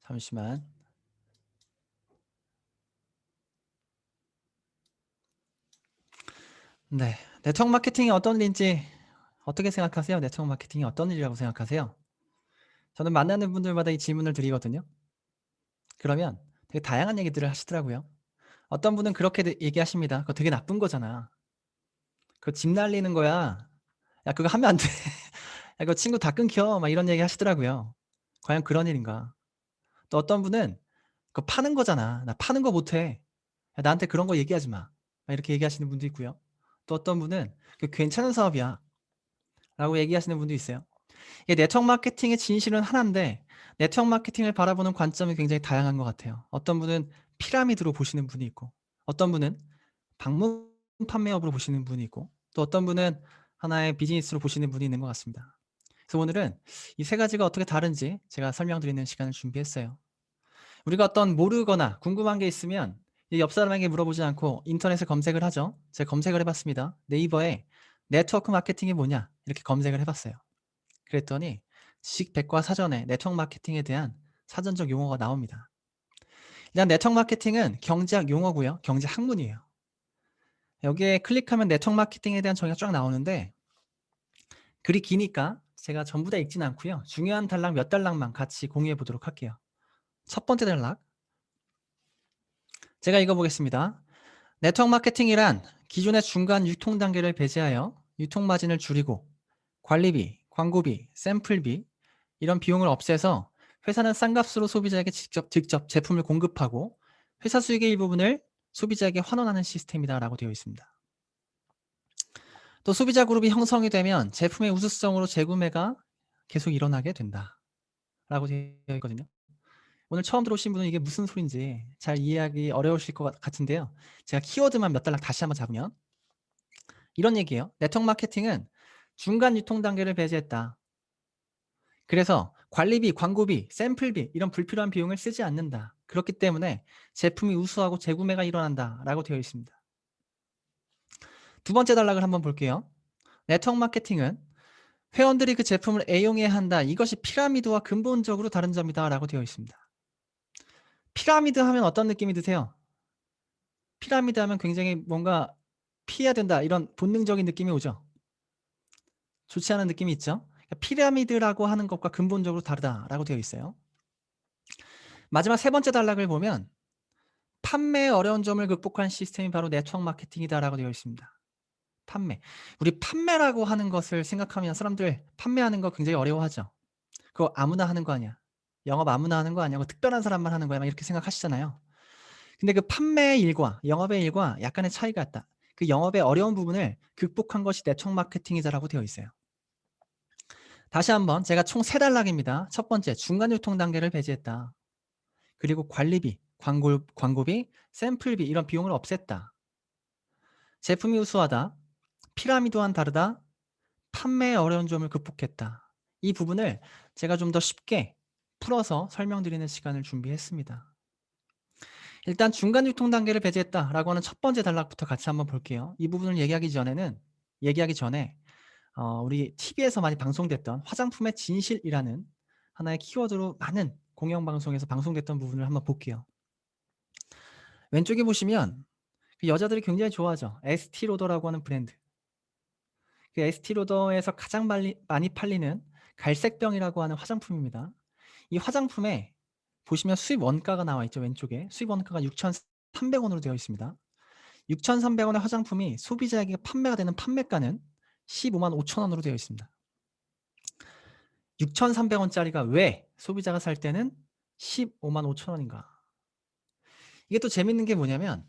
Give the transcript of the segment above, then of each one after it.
잠시만. 네, 네트워크 마케팅이 어떤 일인지 어떻게 생각하세요? 네트워크 마케팅이 어떤 일이라고 생각하세요? 저는 만나는 분들마다 이 질문을 드리거든요. 그러면 되게 다양한 얘기들을 하시더라고요. 어떤 분은 그렇게 얘기하십니다. 그거 되게 나쁜 거잖아. 그거 집 날리는 거야. 야, 그거 하면 안 돼. 야, 그거 친구 다 끊겨. 막 이런 얘기 하시더라고요. 과연 그런 일인가? 또 어떤 분은 그거 파는 거잖아. 나 파는 거 못해. 야, 나한테 그런 거 얘기하지 마. 막 이렇게 얘기하시는 분도 있고요. 또 어떤 분은 그 괜찮은 사업이야. 라고 얘기하시는 분도 있어요. 이 네트워크 마케팅의 진실은 하나인데 네트워크 마케팅을 바라보는 관점이 굉장히 다양한 것 같아요. 어떤 분은 피라미드로 보시는 분이 있고 어떤 분은 방문 판매업으로 보시는 분이 있고 또 어떤 분은 하나의 비즈니스로 보시는 분이 있는 것 같습니다. 그래서 오늘은 이 세 가지가 어떻게 다른지 제가 설명드리는 시간을 준비했어요. 우리가 어떤 모르거나 궁금한 게 있으면 옆 사람에게 물어보지 않고 인터넷에 검색을 하죠. 제가 검색을 해봤습니다. 네이버에 네트워크 마케팅이 뭐냐 이렇게 검색을 해봤어요. 그랬더니 지식백과사전에 네트워크 마케팅에 대한 사전적 용어가 나옵니다. 일단 네트워크 마케팅은 경제학 용어고요. 경제 학문이에요. 여기에 클릭하면 네트워크 마케팅에 대한 정의가 쫙 나오는데 글이 기니까 제가 전부 다 읽진 않고요. 중요한 단락 몇 단락만 같이 공유해 보도록 할게요. 첫 번째 단락 제가 읽어보겠습니다. 네트워크 마케팅이란 기존의 중간 유통 단계를 배제하여 유통 마진을 줄이고 관리비, 광고비, 샘플비 이런 비용을 없애서 회사는 싼 값으로 소비자에게 직접 제품을 공급하고 회사 수익의 일부분을 소비자에게 환원하는 시스템이다라고 되어 있습니다. 또 소비자 그룹이 형성이 되면 제품의 우수성으로 재구매가 계속 일어나게 된다라고 되어 있거든요. 오늘 처음 들어오신 분은 이게 무슨 소린지 잘 이해하기 어려우실 것 같은데요. 제가 키워드만 몇 단락 다시 한번 잡으면 이런 얘기예요. 네트워크 마케팅은 중간 유통 단계를 배제했다. 그래서 관리비, 광고비, 샘플비 이런 불필요한 비용을 쓰지 않는다. 그렇기 때문에 제품이 우수하고 재구매가 일어난다라고 되어 있습니다. 두 번째 단락을 한번 볼게요. 네트워크 마케팅은 회원들이 그 제품을 애용해야 한다. 이것이 피라미드와 근본적으로 다른 점이다라고 되어 있습니다. 피라미드 하면 어떤 느낌이 드세요? 피라미드 하면 굉장히 뭔가 피해야 된다 이런 본능적인 느낌이 오죠. 좋지 않은 느낌이 있죠. 피라미드라고 하는 것과 근본적으로 다르다라고 되어 있어요. 마지막 세 번째 단락을 보면 판매의 어려운 점을 극복한 시스템이 바로 네트워크 마케팅이다라고 되어 있습니다. 판매. 우리 판매라고 하는 것을 생각하면 사람들 판매하는 거 굉장히 어려워하죠. 그거 아무나 하는 거 아니야. 영업 아무나 하는 거 아니야. 뭐 특별한 사람만 하는 거야. 막 이렇게 생각하시잖아요. 근데 그 판매의 일과 영업의 일과 약간의 차이가 있다. 그 영업의 어려운 부분을 극복한 것이 네트워크 마케팅이다라고 되어 있어요. 다시 한번 제가 총 세 단락입니다. 첫 번째, 중간 유통 단계를 배제했다. 그리고 관리비, 광고비, 샘플비 이런 비용을 없앴다. 제품이 우수하다. 피라미드와는 다르다. 판매의 어려운 점을 극복했다. 이 부분을 제가 좀 더 쉽게 풀어서 설명드리는 시간을 준비했습니다. 일단 중간 유통 단계를 배제했다라고 하는 첫 번째 단락부터 같이 한번 볼게요. 이 부분을 얘기하기 전에 우리 TV에서 많이 방송됐던 화장품의 진실이라는 하나의 키워드로 많은 공영방송에서 방송됐던 부분을 한번 볼게요. 왼쪽에 보시면 여자들이 굉장히 좋아하죠. 에스티로더라고 하는 브랜드. 그 에스티로더에서 가장 많이 팔리는 갈색병이라고 하는 화장품입니다. 이 화장품에 보시면 수입 원가가 나와 있죠. 왼쪽에 수입 원가가 6,300원으로 되어 있습니다. 6,300원의 화장품이 소비자에게 판매가 되는 판매가는 15만 5천원으로 되어 있습니다. 6,300원짜리가 왜 소비자가 살 때는 15만 5천원인가? 이게 또 재밌는 게 뭐냐면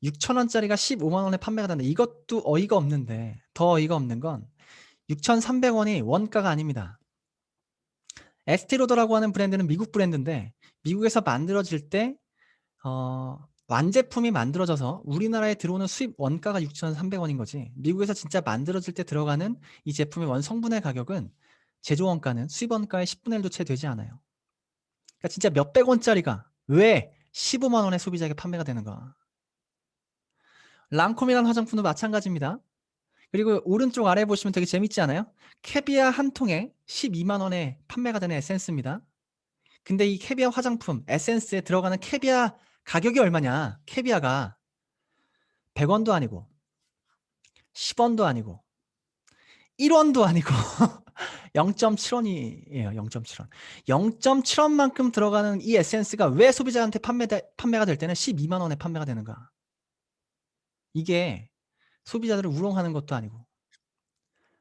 6,000원짜리가 15만 원에 판매가 된다. 이것도 어이가 없는데 더 어이가 없는 건 6,300원이 원가가 아닙니다. 에스티로더라고 하는 브랜드는 미국 브랜드인데 미국에서 만들어질 때 완제품이 만들어져서 우리나라에 들어오는 수입 원가가 6,300원인 거지 미국에서 진짜 만들어질 때 들어가는 이 제품의 원성분의 가격은 제조 원가는 수입 원가의 10분의 1도 채 되지 않아요. 그러니까 진짜 몇백 원짜리가 왜 15만 원에 소비자에게 판매가 되는가. 랑콤이라는 화장품도 마찬가지입니다. 그리고 오른쪽 아래 보시면 되게 재밌지 않아요? 캐비아 한 통에 12만 원에 판매가 되는 에센스입니다. 근데 이 캐비아 화장품 에센스에 들어가는 캐비아 가격이 얼마냐? 캐비아가 100원도 아니고 10원도 아니고 1원도 아니고 0.7원이에요. 0.7원. 0.7원만큼 들어가는 이 에센스가 왜 소비자한테 판매가 될 때는 12만 원에 판매가 되는가? 이게 소비자들을 우롱하는 것도 아니고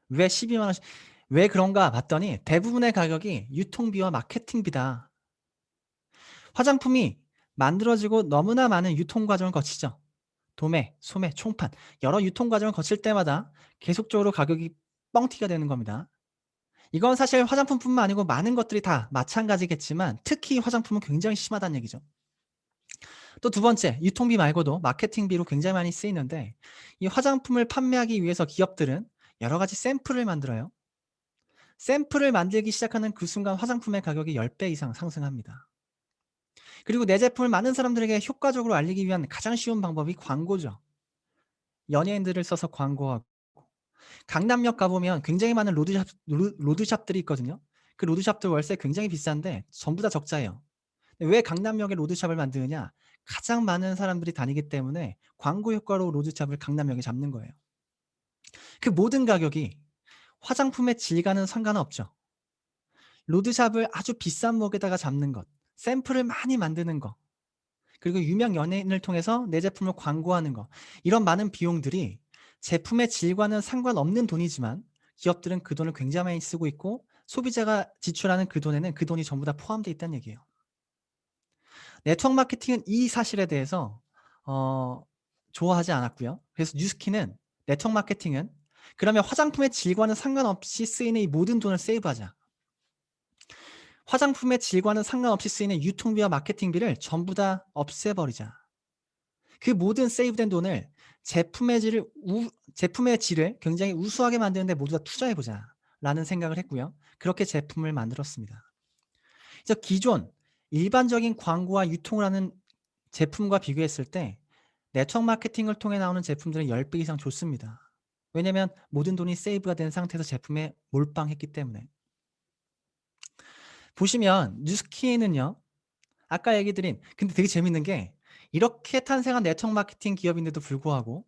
왜 12만 원씩 왜 그런가 봤더니 대부분의 가격이 유통비와 마케팅비다. 화장품이 만들어지고 너무나 많은 유통 과정을 거치죠. 도매, 소매, 총판 여러 유통 과정을 거칠 때마다 계속적으로 가격이 뻥튀기가 되는 겁니다. 이건 사실 화장품뿐만 아니고 많은 것들이 다 마찬가지겠지만 특히 화장품은 굉장히 심하다는 얘기죠. 또 두 번째, 유통비 말고도 마케팅비로 굉장히 많이 쓰이는데 이 화장품을 판매하기 위해서 기업들은 여러 가지 샘플을 만들어요. 샘플을 만들기 시작하는 그 순간 화장품의 가격이 10배 이상 상승합니다. 그리고 내 제품을 많은 사람들에게 효과적으로 알리기 위한 가장 쉬운 방법이 광고죠. 연예인들을 써서 광고하고 강남역 가보면 굉장히 많은 로드샵들이 있거든요. 그 로드샵들 월세 굉장히 비싼데 전부 다 적자예요. 왜 강남역에 로드샵을 만드느냐? 가장 많은 사람들이 다니기 때문에 광고 효과로 로드샵을 강남역에 잡는 거예요. 그 모든 가격이 화장품의 질과는 상관없죠. 로드샵을 아주 비싼 목에다가 잡는 것, 샘플을 많이 만드는 것, 그리고 유명 연예인을 통해서 내 제품을 광고하는 것, 이런 많은 비용들이 제품의 질과는 상관없는 돈이지만 기업들은 그 돈을 굉장히 많이 쓰고 있고 소비자가 지출하는 그 돈에는 그 돈이 전부 다 포함되어 있다는 얘기예요. 네트워크 마케팅은 이 사실에 대해서 좋아하지 않았고요. 그래서 뉴스킨은 네트워크 마케팅은 그러면 화장품의 질과는 상관없이 쓰이는 이 모든 돈을 세이브하자. 화장품의 질과는 상관없이 쓰이는 유통비와 마케팅비를 전부 다 없애버리자. 그 모든 세이브된 돈을 제품의 질을 굉장히 우수하게 만드는 데 모두 다 투자해보자 라는 생각을 했고요. 그렇게 제품을 만들었습니다. 그래서 기존 일반적인 광고와 유통을 하는 제품과 비교했을 때 네트워크 마케팅을 통해 나오는 제품들은 10배 이상 좋습니다. 왜냐하면 모든 돈이 세이브가 된 상태에서 제품에 몰빵했기 때문에. 보시면 뉴스키는요. 아까 얘기 드린 근데 되게 재밌는 게 이렇게 탄생한 네트워크 마케팅 기업인데도 불구하고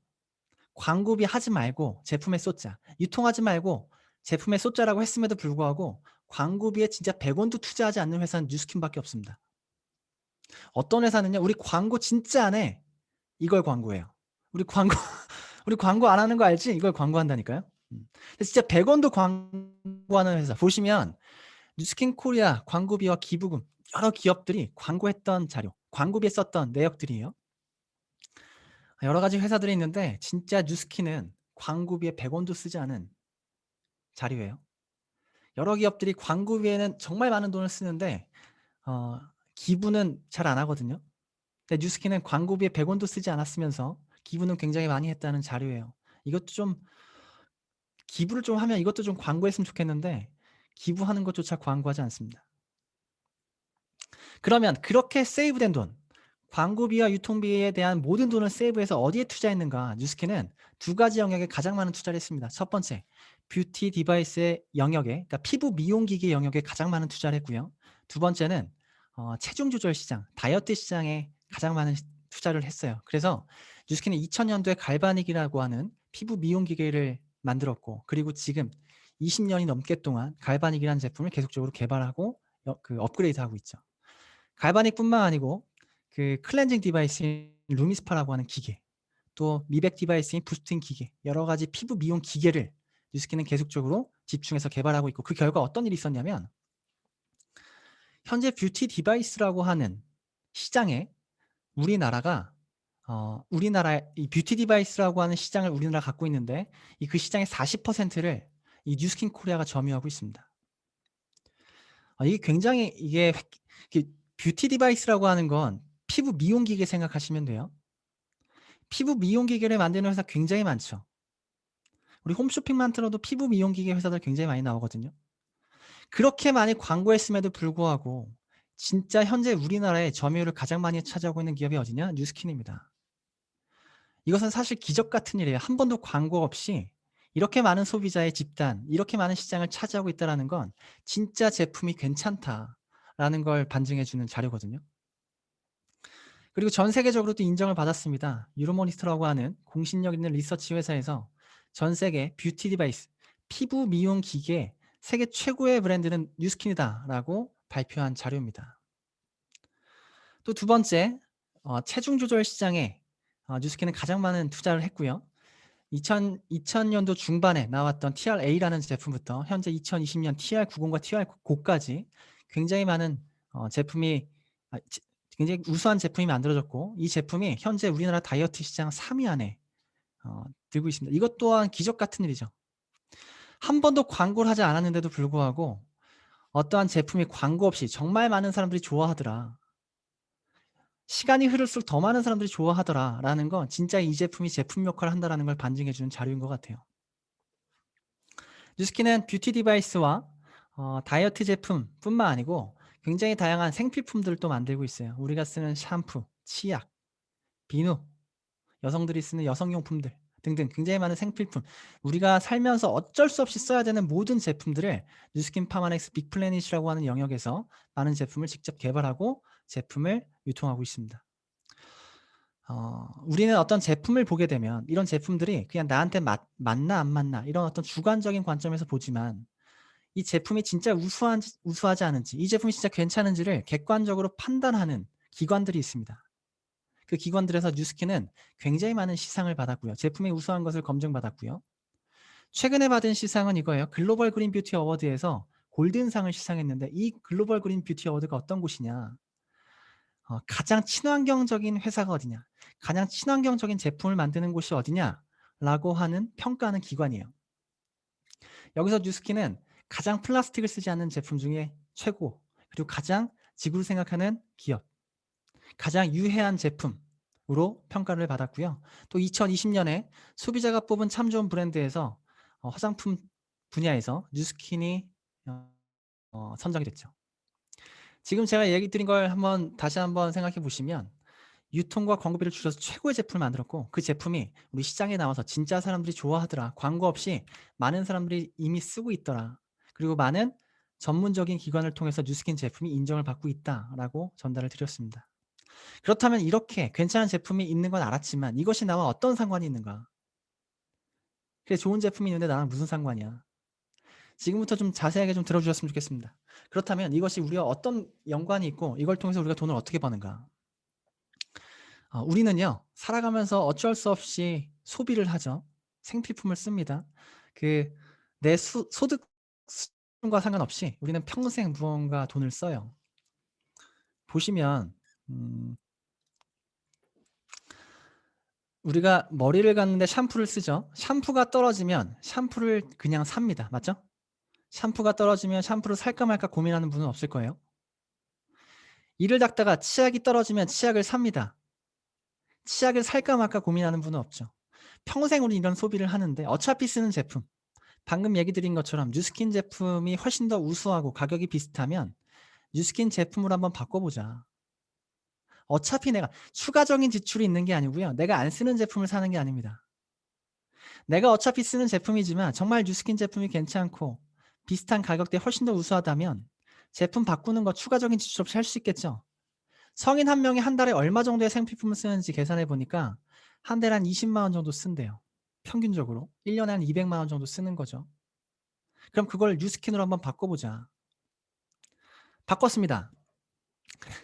광고비 하지 말고 제품에 쏟자. 유통하지 말고 제품에 쏟자라고 했음에도 불구하고 광고비에 진짜 100원도 투자하지 않는 회사는 뉴스킨밖에 없습니다. 어떤 회사는요. 우리 광고 진짜 안 해. 이걸 광고해요. 우리 광고 우리 광고 안 하는 거 알지? 이걸 광고한다니까요. 진짜 100원도 광고하는 회사 보시면 뉴스킨 코리아 광고비와 기부금 여러 기업들이 광고했던 자료, 광고비에 썼던 내역들이에요. 여러 가지 회사들이 있는데 진짜 뉴스킨은 광고비에 100원도 쓰지 않은 자료예요. 여러 기업들이 광고비에는 정말 많은 돈을 쓰는데 기부는 잘 안 하거든요. 근데 뉴스킨은 광고비에 100원도 쓰지 않았으면서 기부는 굉장히 많이 했다는 자료예요. 이것도 좀 기부를 좀 하면 이것도 좀 광고했으면 좋겠는데 기부하는 것조차 광고하지 않습니다. 그러면 그렇게 세이브된 돈, 광고비와 유통비에 대한 모든 돈을 세이브해서 어디에 투자했는가? 뉴스킨은 두 가지 영역에 가장 많은 투자를 했습니다. 첫 번째, 뷰티 디바이스의 영역에, 그러니까 피부 미용기기 영역에 가장 많은 투자를 했고요. 두 번째는 체중 조절 시장, 다이어트 시장에 가장 많은 투자를 했어요. 그래서 뉴스킨은 2000년도에 갈바닉이라고 하는 피부 미용기계를 만들었고, 그리고 지금 20년이 넘게 동안 갈바닉이라는 제품을 계속적으로 개발하고 업그레이드하고 있죠. 갈바닉뿐만 아니고 그 클렌징 디바이스인 루미스파라고 하는 기계, 또 미백 디바이스인 부스팅 기계, 여러 가지 피부 미용 기계를 뉴스킨은 계속적으로 집중해서 개발하고 있고 그 결과 어떤 일이 있었냐면 현재 뷰티 디바이스라고 하는 시장에 우리나라가 우리나라의 이 뷰티 디바이스라고 하는 시장을 우리나라가 갖고 있는데 그 시장의 40%를 이 뉴스킨 코리아가 점유하고 있습니다. 이게 굉장히 이게 뷰티 디바이스라고 하는 건 피부 미용 기계 생각하시면 돼요. 피부 미용 기계를 만드는 회사 굉장히 많죠. 우리 홈쇼핑만 틀어도 피부 미용 기계 회사들 굉장히 많이 나오거든요. 그렇게 많이 광고했음에도 불구하고 진짜 현재 우리나라의 점유율을 가장 많이 차지하고 있는 기업이 어디냐? 뉴스킨입니다. 이것은 사실 기적 같은 일이에요. 한 번도 광고 없이 이렇게 많은 소비자의 집단, 이렇게 많은 시장을 차지하고 있다는 건 진짜 제품이 괜찮다라는 라는 걸 반증해 주는 자료거든요. 그리고 전 세계적으로도 인정을 받았습니다. 유로모니터라고 하는 공신력 있는 리서치 회사에서 전 세계 뷰티 디바이스, 피부 미용 기계 세계 최고의 브랜드는 뉴스킨이다라고 발표한 자료입니다. 또 두 번째, 체중 조절 시장에 뉴스킨은 가장 많은 투자를 했고요. 2000년도 중반에 나왔던 TRA라는 제품부터 현재 2020년 TR90과 TR9까지 굉장히 많은 제품이 굉장히 우수한 제품이 만들어졌고, 이 제품이 현재 우리나라 다이어트 시장 3위 안에 들고 있습니다. 이것 또한 기적 같은 일이죠. 한 번도 광고를 하지 않았는데도 불구하고 어떠한 제품이 광고 없이 정말 많은 사람들이 좋아하더라, 시간이 흐를수록 더 많은 사람들이 좋아하더라라는 건 진짜 이 제품이 제품 역할을 한다는 걸 반증해 주는 자료인 것 같아요. 뉴스킨은 뷰티 디바이스와 다이어트 제품뿐만 아니고 굉장히 다양한 생필품들을 또 만들고 있어요. 우리가 쓰는 샴푸, 치약, 비누, 여성들이 쓰는 여성용품들 등등 굉장히 많은 생필품, 우리가 살면서 어쩔 수 없이 써야 되는 모든 제품들을 뉴스킨 파마넥스 빅플래닛이라고 하는 영역에서 많은 제품을 직접 개발하고 제품을 유통하고 있습니다. 우리는 어떤 제품을 보게 되면 이런 제품들이 그냥 나한테 맞나 안 맞나 이런 어떤 주관적인 관점에서 보지만, 이 제품이 진짜 우수하지 않은지, 이 제품이 진짜 괜찮은지를 객관적으로 판단하는 기관들이 있습니다. 그 기관들에서 뉴스킨은 굉장히 많은 시상을 받았고요. 제품이 우수한 것을 검증받았고요. 최근에 받은 시상은 이거예요. 글로벌 그린 뷰티 어워드에서 골든상을 시상했는데, 이 글로벌 그린 뷰티 어워드가 어떤 곳이냐, 가장 친환경적인 회사가 어디냐, 가장 친환경적인 제품을 만드는 곳이 어디냐라고 하는 평가하는 기관이에요. 여기서 뉴스킨은 가장 플라스틱을 쓰지 않는 제품 중에 최고, 그리고 가장 지구를 생각하는 기업, 가장 유해한 제품으로 평가를 받았고요. 또 2020년에 소비자가 뽑은 참 좋은 브랜드에서 화장품 분야에서 뉴스킨이 선정이 됐죠. 지금 제가 얘기 드린 걸 다시 한번 생각해 보시면, 유통과 광고비를 줄여서 최고의 제품을 만들었고, 그 제품이 우리 시장에 나와서 진짜 사람들이 좋아하더라, 광고 없이 많은 사람들이 이미 쓰고 있더라, 그리고 많은 전문적인 기관을 통해서 뉴스킨 제품이 인정을 받고 있다라고 전달을 드렸습니다. 그렇다면 이렇게 괜찮은 제품이 있는 건 알았지만 이것이 나와 어떤 상관이 있는가? 그래, 좋은 제품이 있는데 나랑 무슨 상관이야? 지금부터 좀 자세하게 좀 들어주셨으면 좋겠습니다. 그렇다면 이것이 우리와 어떤 연관이 있고 이걸 통해서 우리가 돈을 어떻게 버는가? 우리는요, 살아가면서 어쩔 수 없이 소비를 하죠. 생필품을 씁니다. 내 소득 수준과 상관없이 우리는 평생 무언가 돈을 써요. 보시면 우리가 머리를 감는데 샴푸를 쓰죠. 샴푸가 떨어지면 샴푸를 그냥 삽니다. 맞죠? 샴푸가 떨어지면 샴푸를 살까 말까 고민하는 분은 없을 거예요. 이를 닦다가 치약이 떨어지면 치약을 삽니다. 치약을 살까 말까 고민하는 분은 없죠. 평생 우리 이런 소비를 하는데 어차피 쓰는 제품, 방금 얘기 드린 것처럼 뉴스킨 제품이 훨씬 더 우수하고 가격이 비슷하면 뉴스킨 제품으로 한번 바꿔보자. 어차피 내가 추가적인 지출이 있는 게 아니고요, 내가 안 쓰는 제품을 사는 게 아닙니다. 내가 어차피 쓰는 제품이지만 정말 뉴스킨 제품이 괜찮고 비슷한 가격대에 훨씬 더 우수하다면 제품 바꾸는 거 추가적인 지출 없이 할 수 있겠죠. 성인 한 명이 한 달에 얼마 정도의 생필품을 쓰는지 계산해 보니까 한 달에 한 20만 원 정도 쓴대요. 평균적으로 1년에 한 200만 원 정도 쓰는 거죠. 그럼 그걸 뉴스킨으로 한번 바꿔보자. 바꿨습니다.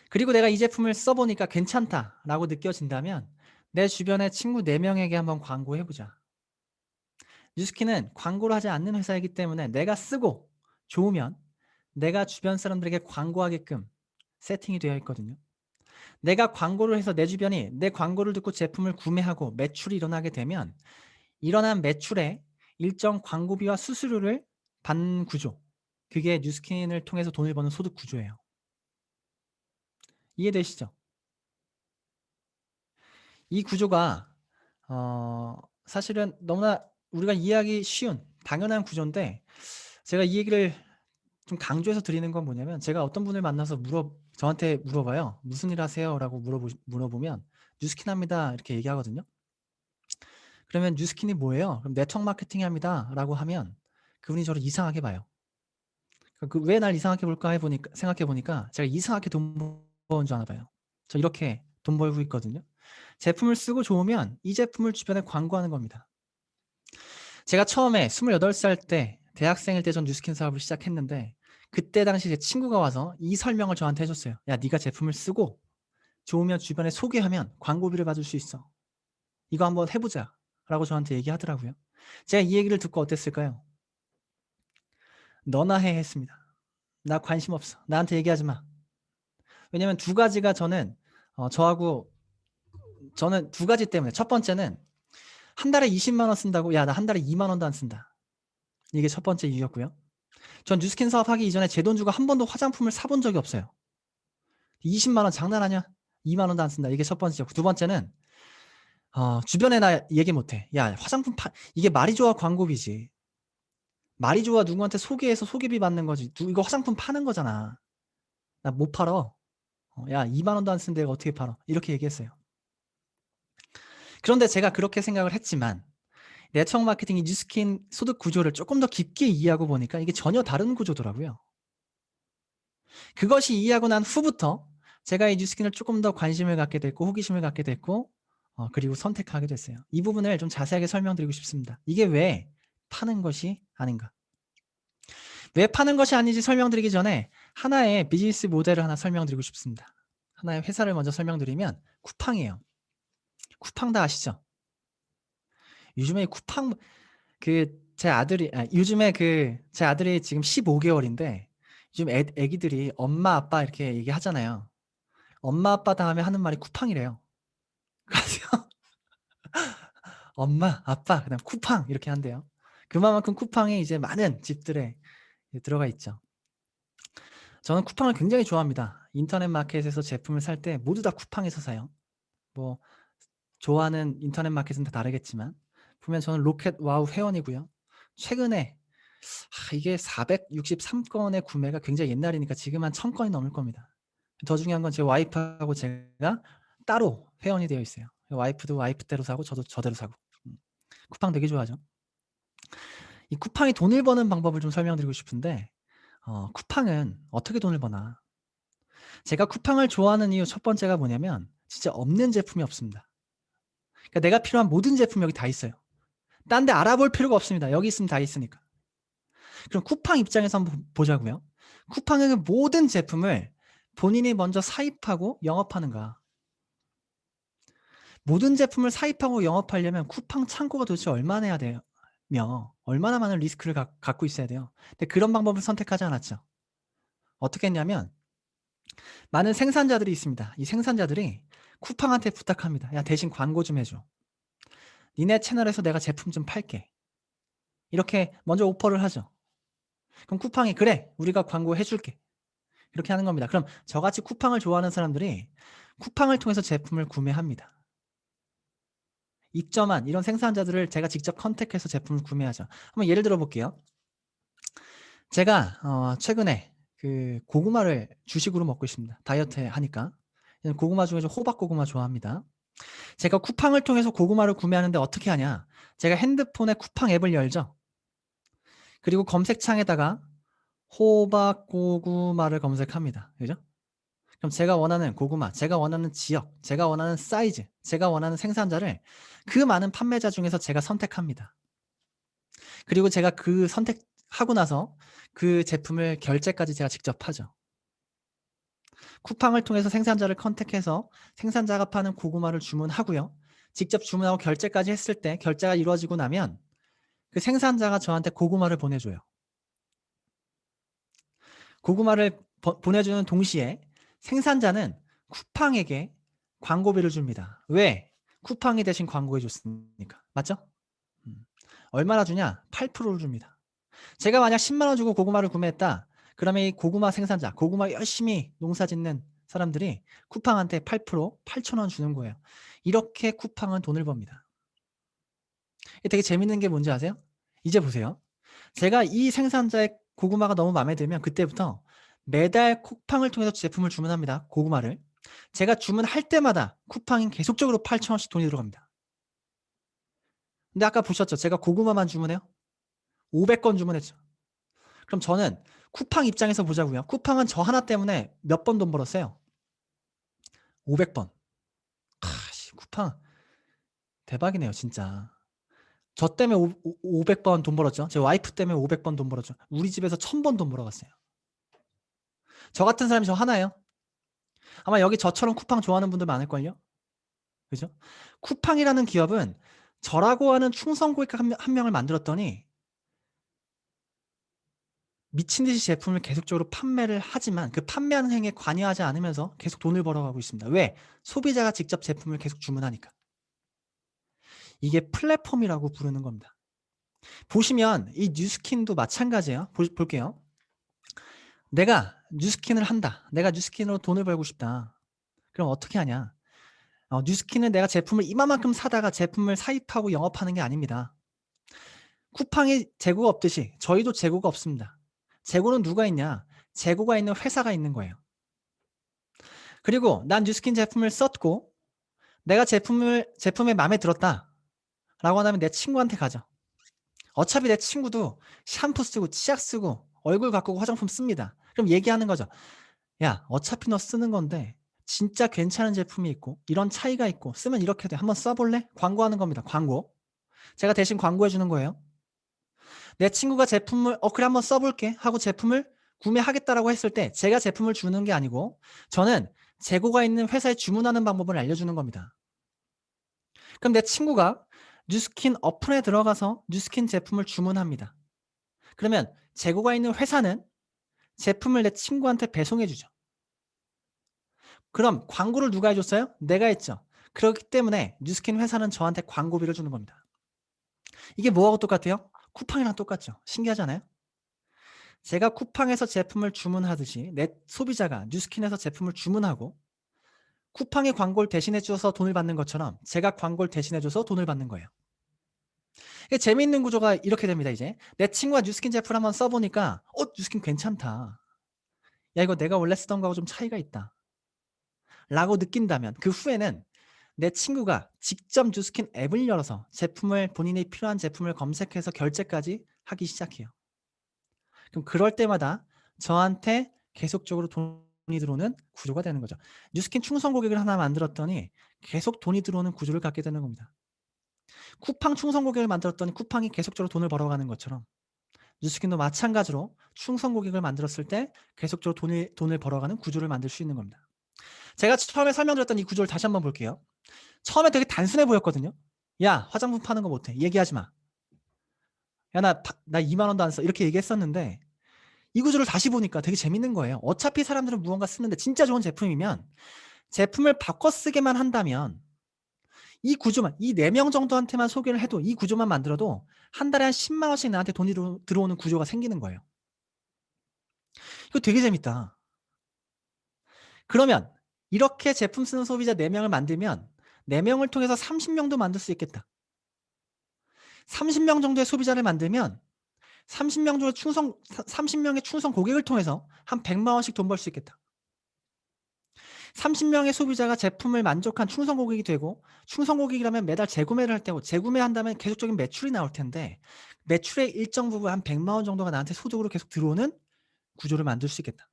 그리고 내가 이 제품을 써보니까 괜찮다라고 느껴진다면 내 주변의 친구 4명에게 한번 광고해보자. 뉴스킨은 광고를 하지 않는 회사이기 때문에 내가 쓰고 좋으면 내가 주변 사람들에게 광고하게끔 세팅이 되어 있거든요. 내가 광고를 해서 내 주변이 내 광고를 듣고 제품을 구매하고 매출이 일어나게 되면 일어난 매출에 일정 광고비와 수수료를 받는 구조, 그게 뉴스킨을 통해서 돈을 버는 소득 구조예요. 이해되시죠? 이 구조가 사실은 너무나 우리가 이해하기 쉬운 당연한 구조인데, 제가 이 얘기를 좀 강조해서 드리는 건 뭐냐면, 제가 어떤 분을 만나서 저한테 물어봐요. 무슨 일 하세요? 라고 물어보면 뉴스킨 합니다 이렇게 얘기하거든요. 그러면 뉴스킨이 뭐예요? 그럼 네트워크 마케팅 합니다 라고 하면 그분이 저를 이상하게 봐요. 왜 날 이상하게 볼까 생각해 보니까 제가 이상하게 돈 버는 줄 아나 봐요. 저 이렇게 돈 벌고 있거든요. 제품을 쓰고 좋으면 이 제품을 주변에 광고하는 겁니다. 제가 처음에 28살 때 대학생일 때 전 뉴스킨 사업을 시작했는데 그때 당시 제 친구가 와서 이 설명을 저한테 해줬어요. 야, 네가 제품을 쓰고 좋으면 주변에 소개하면 광고비를 받을 수 있어. 이거 한번 해보자 라고 저한테 얘기하더라고요. 제가 이 얘기를 듣고 어땠을까요? 너나 해 했습니다. 나 관심 없어. 나한테 얘기하지 마. 왜냐면 두 가지가 저는 저는 두 가지 때문에, 첫 번째는 한 달에 20만 원 쓴다고, 야, 나 한 달에 2만 원도 안 쓴다. 이게 첫 번째 이유였고요. 전 뉴스킨 사업 하기 이전에 제 돈 주고 한 번도 화장품을 사본 적이 없어요. 20만 원 장난하냐? 2만 원도 안 쓴다. 이게 첫 번째였고, 두 번째는 주변에 나 얘기 못해. 야, 이게 말이 좋아 광고비지. 말이 좋아 누구한테 소개해서 소개비 받는 거지. 이거 화장품 파는 거잖아. 나 못 팔어. 야, 2만 원도 안 쓴 데가 어떻게 팔어? 이렇게 얘기했어요. 그런데 제가 그렇게 생각을 했지만 네트워크 마케팅이 뉴스킨 소득 구조를 조금 더 깊게 이해하고 보니까 이게 전혀 다른 구조더라고요. 그것이 이해하고 난 후부터 제가 이 뉴스킨을 조금 더 관심을 갖게 됐고 호기심을 갖게 됐고 그리고 선택하게 됐어요. 이 부분을 좀 자세하게 설명드리고 싶습니다. 이게 왜 파는 것이 아닌가? 왜 파는 것이 아닌지 설명드리기 전에 하나의 비즈니스 모델을 하나 설명드리고 싶습니다. 하나의 회사를 먼저 설명드리면 쿠팡이에요. 쿠팡 다 아시죠? 요즘에 쿠팡 요즘에 제 아들이 지금 15개월인데 요즘 애기들이 엄마 아빠 이렇게 얘기하잖아요. 엄마 아빠 다음에 하는 말이 쿠팡이래요. 그래서 엄마 아빠 그다음 쿠팡 이렇게 한대요. 그만큼 쿠팡이 이제 많은 집들에 들어가 있죠. 저는 쿠팡을 굉장히 좋아합니다. 인터넷 마켓에서 제품을 살 때 모두 다 쿠팡에서 사요. 뭐 좋아하는 인터넷 마켓은 다 다르겠지만 보면 저는 로켓 와우 회원이고요. 최근에 이게 463건의 구매가 굉장히 옛날이니까 지금 한 1000건이 넘을 겁니다. 더 중요한 건 제 와이프하고 제가 따로 회원이 되어 있어요. 와이프도 와이프대로 사고 저도 저대로 사고. 쿠팡 되게 좋아하죠. 이 쿠팡이 돈을 버는 방법을 좀 설명드리고 싶은데 쿠팡은 어떻게 돈을 버나? 제가 쿠팡을 좋아하는 이유 첫 번째가 뭐냐면 진짜 없는 제품이 없습니다. 그러니까 내가 필요한 모든 제품이 여기 다 있어요. 딴 데 알아볼 필요가 없습니다. 여기 있으면 다 있으니까. 그럼 쿠팡 입장에서 한번 보자고요. 쿠팡의 모든 제품을 본인이 먼저 사입하고 영업하는가? 모든 제품을 사입하고 영업하려면 쿠팡 창고가 도대체 얼마나 해야 돼요? 얼마나 많은 리스크를 갖고 있어야 돼요? 근데 그런 방법을 선택하지 않았죠. 어떻게 했냐면 많은 생산자들이 있습니다. 이 생산자들이 쿠팡한테 부탁합니다. 야, 대신 광고 좀 해줘. 니네 채널에서 내가 제품 좀 팔게. 이렇게 먼저 오퍼를 하죠. 그럼 쿠팡이 그래, 우리가 광고 해줄게. 이렇게 하는 겁니다. 그럼 저같이 쿠팡을 좋아하는 사람들이 쿠팡을 통해서 제품을 구매합니다. 입점한 이런 생산자들을 제가 직접 컨택해서 제품을 구매하죠. 한번 예를 들어 볼게요. 제가 최근에 그 고구마를 주식으로 먹고 있습니다. 다이어트 하니까. 고구마 중에서 호박 고구마 좋아합니다. 제가 쿠팡을 통해서 고구마를 구매하는데 어떻게 하냐? 제가 핸드폰에 쿠팡 앱을 열죠. 그리고 검색창에다가 호박 고구마를 검색합니다. 그죠? 그럼 제가 원하는 고구마, 제가 원하는 지역, 제가 원하는 사이즈, 제가 원하는 생산자를 그 많은 판매자 중에서 제가 선택합니다. 그리고 제가 그 선택하고 나서 그 제품을 결제까지 제가 직접 하죠. 쿠팡을 통해서 생산자를 컨택해서 생산자가 파는 고구마를 주문하고요. 직접 주문하고 결제까지 했을 때 결제가 이루어지고 나면 그 생산자가 저한테 고구마를 보내줘요. 고구마를 보내주는 동시에 생산자는 쿠팡에게 광고비를 줍니다. 왜? 쿠팡이 대신 광고해 줬으니까. 맞죠? 얼마나 주냐? 8%를 줍니다. 제가 만약 10만 원 주고 고구마를 구매했다. 그러면 이 고구마 생산자, 고구마 열심히 농사 짓는 사람들이 쿠팡한테 8%, 8,000원 주는 거예요. 이렇게 쿠팡은 돈을 법니다. 되게 재밌는 게 뭔지 아세요? 이제 보세요. 제가 이 생산자의 고구마가 너무 마음에 들면 그때부터 매달 쿠팡을 통해서 제품을 주문합니다. 고구마를. 제가 주문할 때마다 쿠팡이 계속적으로 8,000원씩 돈이 들어갑니다. 근데 아까 보셨죠? 제가 고구마만 주문해요? 500건 주문했죠. 그럼 저는 쿠팡 입장에서 보자고요. 쿠팡은 저 하나 때문에 몇 번 돈 벌었어요? 500번. 쿠팡 대박이네요, 진짜. 저 때문에 500번 돈 벌었죠. 제 와이프 때문에 500번 돈 벌었죠. 우리 집에서 1000번 돈 벌어갔어요. 저 같은 사람이 저 하나예요. 아마 여기 저처럼 쿠팡 좋아하는 분들 많을걸요? 그죠? 쿠팡이라는 기업은 저라고 하는 충성 고객 한 명을 만들었더니 미친 듯이 제품을 계속적으로 판매를 하지만 그 판매하는 행위에 관여하지 않으면서 계속 돈을 벌어가고 있습니다. 왜? 소비자가 직접 제품을 계속 주문하니까. 이게 플랫폼이라고 부르는 겁니다. 보시면 이 뉴스킨도 마찬가지예요. 볼게요. 내가 뉴스킨을 한다. 내가 뉴스킨으로 돈을 벌고 싶다. 그럼 어떻게 하냐? 뉴스킨은 내가 제품을 이만큼 사다가 제품을 사입하고 영업하는 게 아닙니다. 쿠팡이 재고가 없듯이 저희도 재고가 없습니다. 재고는 누가 있냐? 재고가 있는 회사가 있는 거예요. 그리고 난 뉴스킨 제품을 썼고 내가 제품에 마음에 들었다 라고 하면 내 친구한테 가죠. 어차피 내 친구도 샴푸 쓰고 치약 쓰고 얼굴 가꾸고 화장품 씁니다. 그럼 얘기하는 거죠. 야, 어차피 너 쓰는 건데 진짜 괜찮은 제품이 있고 이런 차이가 있고 쓰면 이렇게 돼. 한번 써볼래? 광고하는 겁니다. 광고. 제가 대신 광고해 주는 거예요. 내 친구가 제품을 그래 한번 써볼게 하고 제품을 구매하겠다라고 했을 때 제가 제품을 주는 게 아니고 저는 재고가 있는 회사에 주문하는 방법을 알려주는 겁니다. 그럼 내 친구가 뉴스킨 어플에 들어가서 뉴스킨 제품을 주문합니다. 그러면 재고가 있는 회사는 제품을 내 친구한테 배송해 주죠. 그럼 광고를 누가 해줬어요? 내가 했죠. 그렇기 때문에 뉴스킨 회사는 저한테 광고비를 주는 겁니다. 이게 뭐하고 똑같아요? 쿠팡이랑 똑같죠. 신기하잖아요. 제가 쿠팡에서 제품을 주문하듯이 내 소비자가 뉴스킨에서 제품을 주문하고 쿠팡이 광고를 대신해 줘서 돈을 받는 것처럼 제가 광고를 대신해 줘서 돈을 받는 거예요. 이게 재미있는 구조가 이렇게 됩니다. 이제 내 친구가 뉴스킨 제품을 한번 써보니까 뉴스킨 괜찮다. 야, 이거 내가 원래 쓰던 거하고 좀 차이가 있다 라고 느낀다면 그 후에는 내 친구가 직접 뉴스킨 앱을 열어서 본인이 필요한 제품을 검색해서 결제까지 하기 시작해요. 그럼 그럴 때마다 저한테 계속적으로 돈이 들어오는 구조가 되는 거죠. 뉴스킨 충성 고객을 하나 만들었더니 계속 돈이 들어오는 구조를 갖게 되는 겁니다. 쿠팡 충성 고객을 만들었더니 쿠팡이 계속적으로 돈을 벌어가는 것처럼 뉴스킨도 마찬가지로 충성 고객을 만들었을 때 계속적으로 돈을 벌어가는 구조를 만들 수 있는 겁니다. 제가 처음에 설명드렸던 이 구조를 다시 한번 볼게요. 처음에 되게 단순해 보였거든요. 야, 화장품 파는 거 못해. 얘기하지 마. 야, 나 2만 원도 안 써. 이렇게 얘기했었는데 이 구조를 다시 보니까 되게 재밌는 거예요. 어차피 사람들은 무언가 쓰는데 진짜 좋은 제품이면 제품을 바꿔 쓰게만 한다면 이 구조만, 이 4명 정도한테만 소개를 해도 이 구조만 만들어도 한 달에 한 10만 원씩 나한테 돈이 들어오는 구조가 생기는 거예요. 이거 되게 재밌다. 그러면 이렇게 제품 쓰는 소비자 4명을 만들면 4명을 통해서 30명도 만들 수 있겠다. 30명 정도의 소비자를 만들면 30명의 충성 고객을 통해서 한 100만 원씩 돈 벌 수 있겠다. 30명의 소비자가 제품을 만족한 충성 고객이 되고 충성 고객이라면 매달 재구매를 할 테고 재구매한다면 계속적인 매출이 나올 텐데 매출의 일정 부분 한 100만 원 정도가 나한테 소득으로 계속 들어오는 구조를 만들 수 있겠다.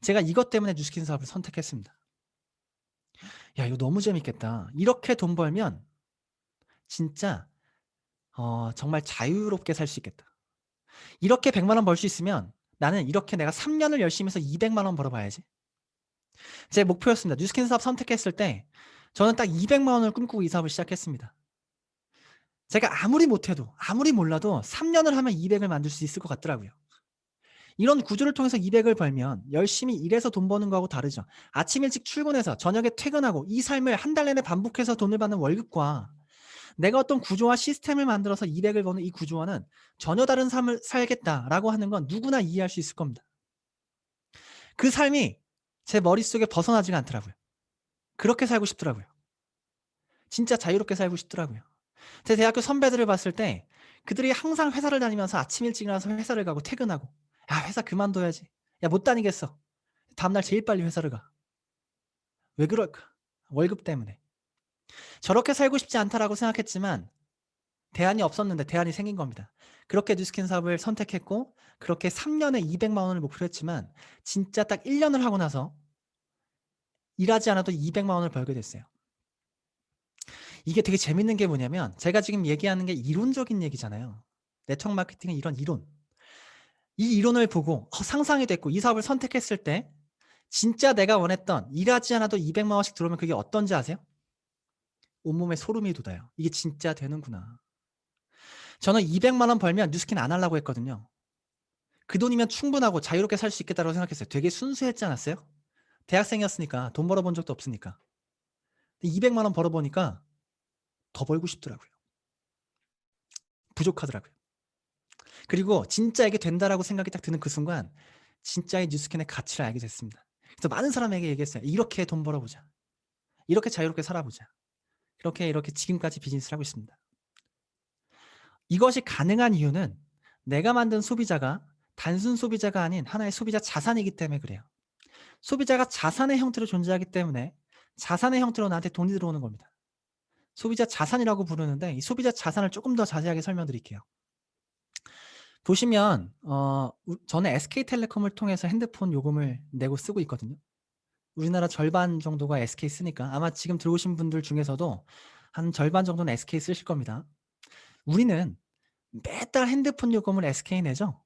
제가 이것 때문에 뉴스킨 사업을 선택했습니다. 야, 이거 너무 재밌겠다. 이렇게 돈 벌면 진짜 정말 자유롭게 살 수 있겠다. 이렇게 100만 원 벌 수 있으면 나는 이렇게 내가 3년을 열심히 해서 200만 원 벌어봐야지. 제 목표였습니다. 뉴스킨 사업 선택했을 때 저는 딱 200만 원을 꿈꾸고 이 사업을 시작했습니다. 제가 아무리 못해도 아무리 몰라도 3년을 하면 200을 만들 수 있을 것 같더라고요. 이런 구조를 통해서 200을 벌면 열심히 일해서 돈 버는 거하고 다르죠. 아침 일찍 출근해서 저녁에 퇴근하고 이 삶을 한 달 내내 반복해서 돈을 받는 월급과 내가 어떤 구조와 시스템을 만들어서 200을 버는 이 구조와는 전혀 다른 삶을 살겠다라고 하는 건 누구나 이해할 수 있을 겁니다. 그 삶이 제 머릿속에 벗어나지가 않더라고요. 그렇게 살고 싶더라고요. 진짜 자유롭게 살고 싶더라고요. 제 대학교 선배들을 봤을 때 그들이 항상 회사를 다니면서 아침 일찍 일어나서 회사를 가고 퇴근하고 야, 회사 그만둬야지. 야, 못 다니겠어. 다음날 제일 빨리 회사를 가. 왜 그럴까? 월급 때문에. 저렇게 살고 싶지 않다라고 생각했지만 대안이 없었는데 대안이 생긴 겁니다. 그렇게 뉴스킨 사업을 선택했고 그렇게 3년에 200만 원을 목표로 했지만 진짜 딱 1년을 하고 나서 일하지 않아도 200만 원을 벌게 됐어요. 이게 되게 재밌는 게 뭐냐면 제가 지금 얘기하는 게 이론적인 얘기잖아요. 네트워크 마케팅은 이런 이론. 이 이론을 보고 상상이 됐고 이 사업을 선택했을 때 진짜 내가 원했던 일하지 않아도 200만 원씩 들어오면 그게 어떤지 아세요? 온몸에 소름이 돋아요. 이게 진짜 되는구나. 저는 200만 원 벌면 뉴스킨 안 하려고 했거든요. 그 돈이면 충분하고 자유롭게 살 수 있겠다고 생각했어요. 되게 순수했지 않았어요? 대학생이었으니까 돈 벌어본 적도 없으니까. 200만 원 벌어보니까 더 벌고 싶더라고요. 부족하더라고요. 그리고 진짜 이게 된다라고 생각이 딱 드는 그 순간 진짜의 뉴스킨의 가치를 알게 됐습니다. 그래서 많은 사람에게 얘기했어요. 이렇게 돈 벌어보자. 이렇게 자유롭게 살아보자. 이렇게 지금까지 비즈니스를 하고 있습니다. 이것이 가능한 이유는 내가 만든 소비자가 단순 소비자가 아닌 하나의 소비자 자산이기 때문에 그래요. 소비자가 자산의 형태로 존재하기 때문에 자산의 형태로 나한테 돈이 들어오는 겁니다. 소비자 자산이라고 부르는데 이 소비자 자산을 조금 더 자세하게 설명드릴게요. 보시면 저는 SK텔레콤을 통해서 핸드폰 요금을 내고 쓰고 있거든요. 우리나라 절반 정도가 SK 쓰니까 아마 지금 들어오신 분들 중에서도 한 절반 정도는 SK 쓰실 겁니다. 우리는 매달 핸드폰 요금을 SK 내죠.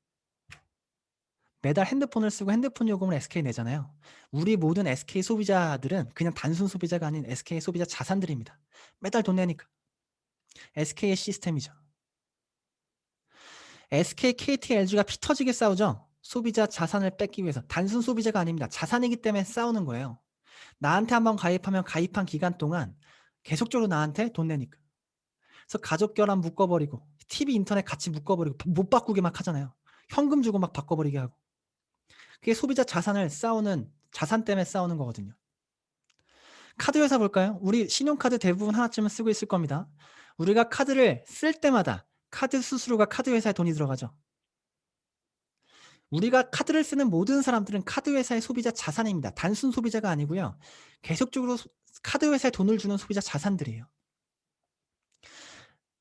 매달 핸드폰을 쓰고 핸드폰 요금을 SK 내잖아요. 우리 모든 SK 소비자들은 그냥 단순 소비자가 아닌 SK 소비자 자산들입니다. 매달 돈 내니까. SK의 시스템이죠. SK, KT, LG가 피 터지게 싸우죠. 소비자 자산을 뺏기 위해서. 단순 소비자가 아닙니다. 자산이기 때문에 싸우는 거예요. 나한테 한번 가입하면 가입한 기간 동안 계속적으로 나한테 돈 내니까. 그래서 가족 결합 묶어버리고 TV 인터넷 같이 묶어버리고 못 바꾸게 막 하잖아요. 현금 주고 막 바꿔버리게 하고. 그게 소비자 자산을 싸우는 자산 때문에 싸우는 거거든요. 카드 회사 볼까요? 우리 신용카드 대부분 하나쯤은 쓰고 있을 겁니다. 우리가 카드를 쓸 때마다 카드 수수료가 카드 회사에 돈이 들어가죠. 우리가 카드를 쓰는 모든 사람들은 카드 회사의 소비자 자산입니다. 단순 소비자가 아니고요. 계속적으로 카드 회사에 돈을 주는 소비자 자산들이에요.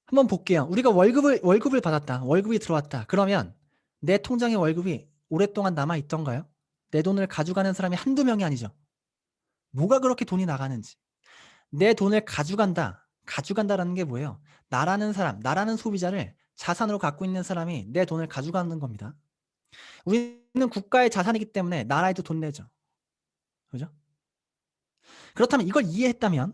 한번 볼게요. 우리가 월급을 받았다. 월급이 들어왔다. 그러면 내 통장에 월급이 오랫동안 남아있던가요? 내 돈을 가져가는 사람이 한두 명이 아니죠. 뭐가 그렇게 돈이 나가는지. 내 돈을 가져간다라는 게 뭐예요? 나라는 사람, 나라는 소비자를 자산으로 갖고 있는 사람이 내 돈을 가져가는 겁니다. 우리는 국가의 자산이기 때문에 나라에도 돈 내죠. 그죠? 그렇다면 이걸 이해했다면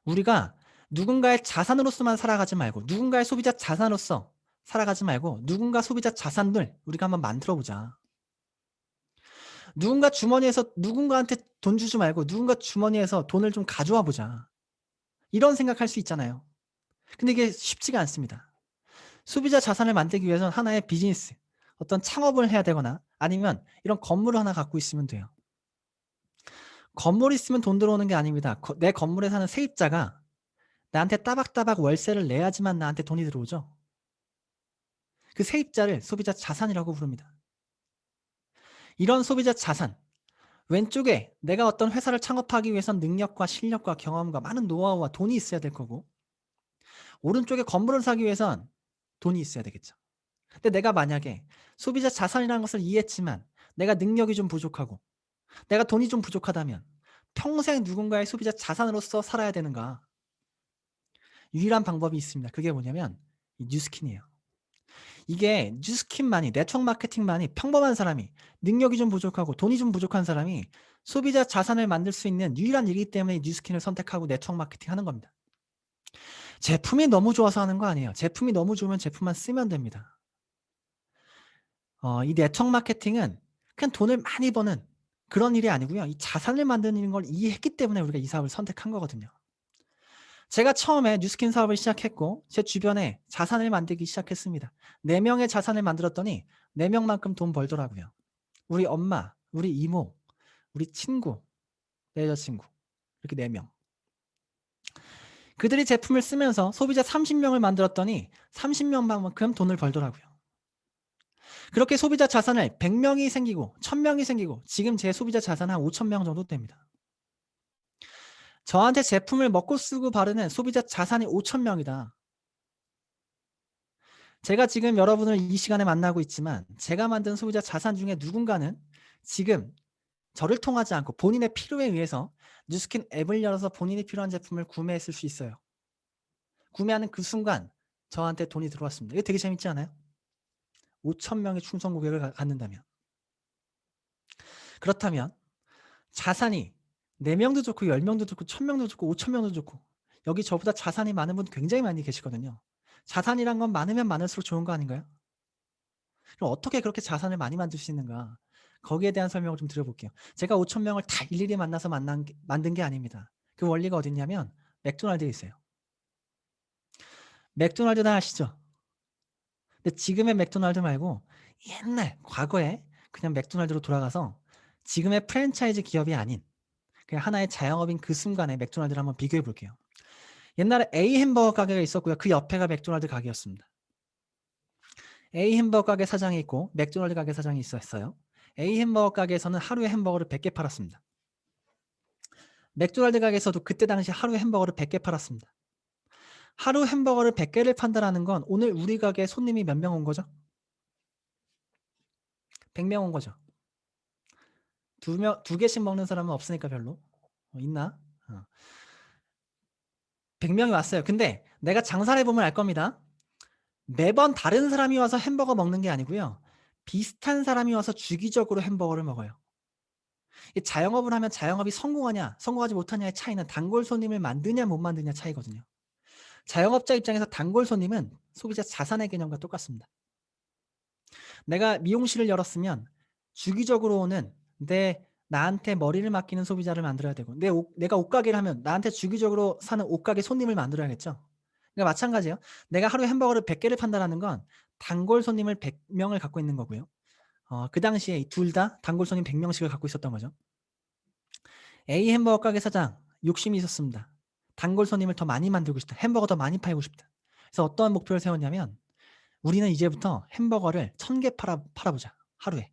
우리가 누군가의 자산으로서만 살아가지 말고 누군가의 소비자 자산으로서 살아가지 말고 누군가 소비자 자산들 우리가 한번 만들어 보자. 누군가 주머니에서 누군가한테 돈 주지 말고 누군가 주머니에서 돈을 좀 가져와 보자. 이런 생각할 수 있잖아요. 근데 이게 쉽지가 않습니다. 소비자 자산을 만들기 위해서는 하나의 비즈니스, 어떤 창업을 해야 되거나 아니면 이런 건물을 하나 갖고 있으면 돼요. 건물이 있으면 돈 들어오는 게 아닙니다. 내 건물에 사는 세입자가 나한테 따박따박 월세를 내야지만 나한테 돈이 들어오죠. 그 세입자를 소비자 자산이라고 부릅니다. 이런 소비자 자산, 왼쪽에 내가 어떤 회사를 창업하기 위해선 능력과 실력과 경험과 많은 노하우와 돈이 있어야 될 거고 오른쪽에 건물을 사기 위해선 돈이 있어야 되겠죠. 근데 내가 만약에 소비자 자산이라는 것을 이해했지만 내가 능력이 좀 부족하고 내가 돈이 좀 부족하다면 평생 누군가의 소비자 자산으로서 살아야 되는가? 유일한 방법이 있습니다. 그게 뭐냐면 뉴스킨이에요. 이게 뉴스킨만이 네트워크 마케팅만이 평범한 사람이 능력이 좀 부족하고 돈이 좀 부족한 사람이 소비자 자산을 만들 수 있는 유일한 일이기 때문에 뉴스킨을 선택하고 네트워크 마케팅 하는 겁니다. 제품이 너무 좋아서 하는 거 아니에요. 제품이 너무 좋으면 제품만 쓰면 됩니다. 이 네트워크 마케팅은 그냥 돈을 많이 버는 그런 일이 아니고요. 이 자산을 만드는 걸 이해했기 때문에 우리가 이 사업을 선택한 거거든요. 제가 처음에 뉴스킨 사업을 시작했고 제 주변에 자산을 만들기 시작했습니다. 4명의 자산을 만들었더니 4명만큼 돈 벌더라고요. 우리 엄마, 우리 이모, 우리 친구, 내 여자친구 이렇게 4명. 그들이 제품을 쓰면서 소비자 30명을 만들었더니 30명만큼 돈을 벌더라고요. 그렇게 소비자 자산을 100명이 생기고 1000명이 생기고 지금 제 소비자 자산은 한 5000명 정도 됩니다. 저한테 제품을 먹고 쓰고 바르는 소비자 자산이 5000명이다. 제가 지금 여러분을 이 시간에 만나고 있지만 제가 만든 소비자 자산 중에 누군가는 지금 저를 통하지 않고 본인의 필요에 의해서 뉴스킨 앱을 열어서 본인이 필요한 제품을 구매했을 수 있어요. 구매하는 그 순간 저한테 돈이 들어왔습니다. 이거 되게 재밌지 않아요? 5,000명의 충성 고객을 갖는다면. 그렇다면 자산이 4명도 좋고 10명도 좋고 1,000명도 좋고 5,000명도 좋고 여기 저보다 자산이 많은 분 굉장히 많이 계시거든요. 자산이란 건 많으면 많을수록 좋은 거 아닌가요? 그럼 어떻게 그렇게 자산을 많이 만들 수 있는가? 거기에 대한 설명을 좀 드려볼게요. 제가 5,000명을 다 일일이 만나서 만든 게 아닙니다. 그 원리가 어딨냐면 맥도날드에 있어요. 맥도날드 다 아시죠? 근데 지금의 맥도날드 말고 옛날 과거에 그냥 맥도날드로 돌아가서 지금의 프랜차이즈 기업이 아닌 그냥 하나의 자영업인 그 순간에 맥도날드를 한번 비교해 볼게요. 옛날에 A 햄버거 가게가 있었고요. 그 옆에가 맥도날드 가게였습니다. A 햄버거 가게 사장이 있고 맥도날드 가게 사장이 있었어요. A 햄버거 가게에서는 하루에 햄버거를 100개 팔았습니다. 맥도날드 가게에서도 그때 당시 하루에 햄버거를 100개 팔았습니다. 하루 햄버거를 100개를 판다라는 건 오늘 우리 가게에 손님이 몇 명 온 거죠? 100명 온 거죠. 두 개씩 먹는 사람은 없으니까 별로. 있나? 100명이 왔어요. 근데 내가 장사를 해보면 알 겁니다. 매번 다른 사람이 와서 햄버거 먹는 게 아니고요. 비슷한 사람이 와서 주기적으로 햄버거를 먹어요. 이 자영업을 하면 자영업이 성공하냐 성공하지 못하냐의 차이는 단골 손님을 만드냐 못 만드냐 차이거든요. 자영업자 입장에서 단골 손님은 소비자 자산의 개념과 똑같습니다. 내가 미용실을 열었으면 주기적으로 오는 나한테 머리를 맡기는 소비자를 만들어야 되고 내가 옷가게를 하면 나한테 주기적으로 사는 옷가게 손님을 만들어야겠죠. 그러니까 마찬가지예요. 내가 하루에 햄버거를 100개를 판다는 건 단골 손님을 100명을 갖고 있는 거고요. 그 당시에 둘 다 단골 손님 100명씩을 갖고 있었던 거죠. A 햄버거 가게 사장 욕심이 있었습니다. 단골 손님을 더 많이 만들고 싶다. 햄버거 더 많이 팔고 싶다. 그래서 어떤 목표를 세웠냐면 우리는 이제부터 햄버거를 1,000개 팔아보자. 하루에.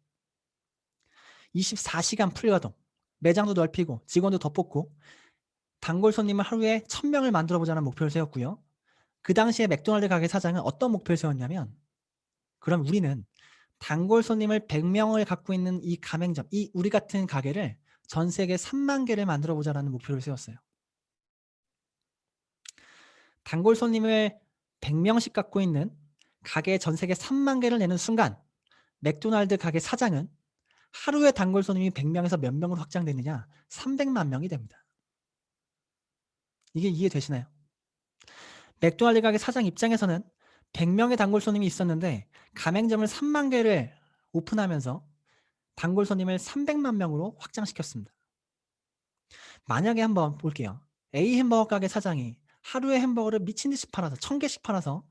24시간 풀가동. 매장도 넓히고 직원도 더 뽑고 단골 손님을 하루에 1,000명을 만들어보자는 목표를 세웠고요. 그 당시에 맥도날드 가게 사장은 어떤 목표를 세웠냐면 그럼 우리는 단골 손님을 100명을 갖고 있는 이 가맹점, 이 우리 같은 가게를 전 세계 3만 개를 만들어 보자라는 목표를 세웠어요. 단골 손님을 100명씩 갖고 있는 가게 전 세계 3만 개를 내는 순간 맥도날드 가게 사장은 하루에 단골 손님이 100명에서 몇 명으로 확장되느냐? 300만 명이 됩니다. 이게 이해되시나요? 맥도날드 가게 사장 입장에서는 100명의 단골 손님이 있었는데 가맹점을 3만 개를 오픈하면서 단골 손님을 300만 명으로 확장시켰습니다. 만약에 한번 볼게요. A 햄버거 가게 사장이 하루에 햄버거를 미친 듯이 팔아서 1,000개씩 팔아서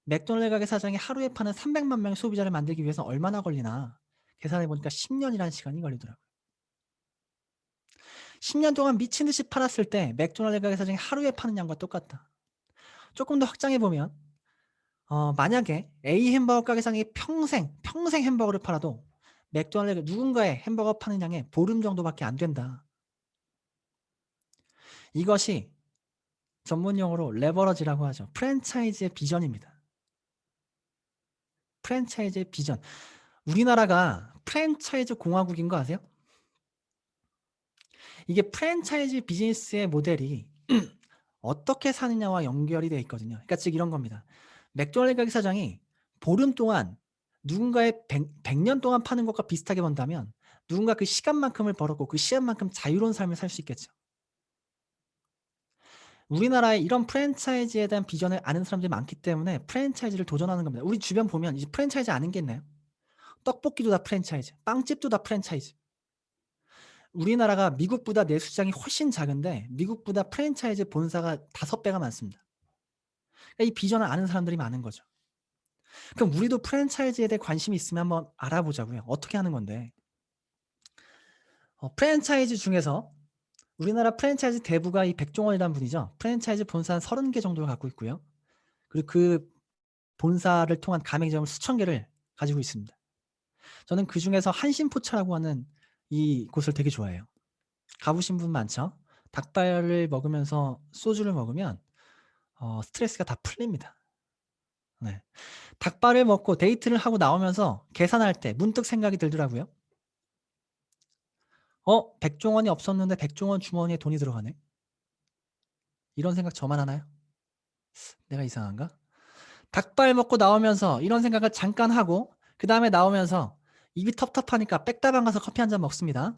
맥도날드 가게 사장이 하루에 파는 300만 명의 소비자를 만들기 위해서 얼마나 걸리나 계산해 보니까 10년이라는 시간이 걸리더라고요. 10년 동안 미친 듯이 팔았을 때 맥도날드 가게 사장이 하루에 파는 양과 똑같다. 조금 더 확장해 보면 만약에 A 햄버거 가게 사장이 평생 햄버거를 팔아도 맥도날드 누군가의 햄버거 파는 양의 보름 정도밖에 안 된다. 이것이 전문 용어로 레버러지라고 하죠. 프랜차이즈의 비전입니다. 프랜차이즈의 비전. 우리나라가 프랜차이즈 공화국인 거 아세요? 이게 프랜차이즈 비즈니스의 모델이 어떻게 사느냐와 연결이 되어 있거든요. 그러니까 즉 이런 겁니다. 맥도날드 가게 사장이 보름 동안 누군가의 100년 동안 파는 것과 비슷하게 번다면 누군가 그 시간만큼을 벌었고 그 시간만큼 자유로운 삶을 살 수 있겠죠. 우리나라에 이런 프랜차이즈에 대한 비전을 아는 사람들이 많기 때문에 프랜차이즈를 도전하는 겁니다. 우리 주변 보면 이제 프랜차이즈 아는 게 있나요? 떡볶이도 다 프랜차이즈, 빵집도 다 프랜차이즈. 우리나라가 미국보다 내수시장이 훨씬 작은데 미국보다 프랜차이즈 본사가 5배가 많습니다. 그러니까 이 비전을 아는 사람들이 많은 거죠. 그럼 우리도 프랜차이즈에 대해 관심이 있으면 한번 알아보자고요. 어떻게 하는 건데. 프랜차이즈 중에서 우리나라 프랜차이즈 대부가 이 백종원이라는 분이죠. 프랜차이즈 본사 한 30개 정도를 갖고 있고요. 그리고 그 본사를 통한 가맹점을 수천 개를 가지고 있습니다. 저는 그중에서 한신포차라고 하는 이 곳을 되게 좋아해요. 가보신 분 많죠? 닭발을 먹으면서 소주를 먹으면 스트레스가 다 풀립니다. 네. 닭발을 먹고 데이트를 하고 나오면서 계산할 때 문득 생각이 들더라고요. 100종원이 없었는데 100종원 주머니에 돈이 들어가네. 이런 생각 저만 하나요? 내가 이상한가? 닭발 먹고 나오면서 이런 생각을 잠깐 하고 그다음에 나오면서 입이 텁텁하니까 백다방 가서 커피 한 잔 먹습니다.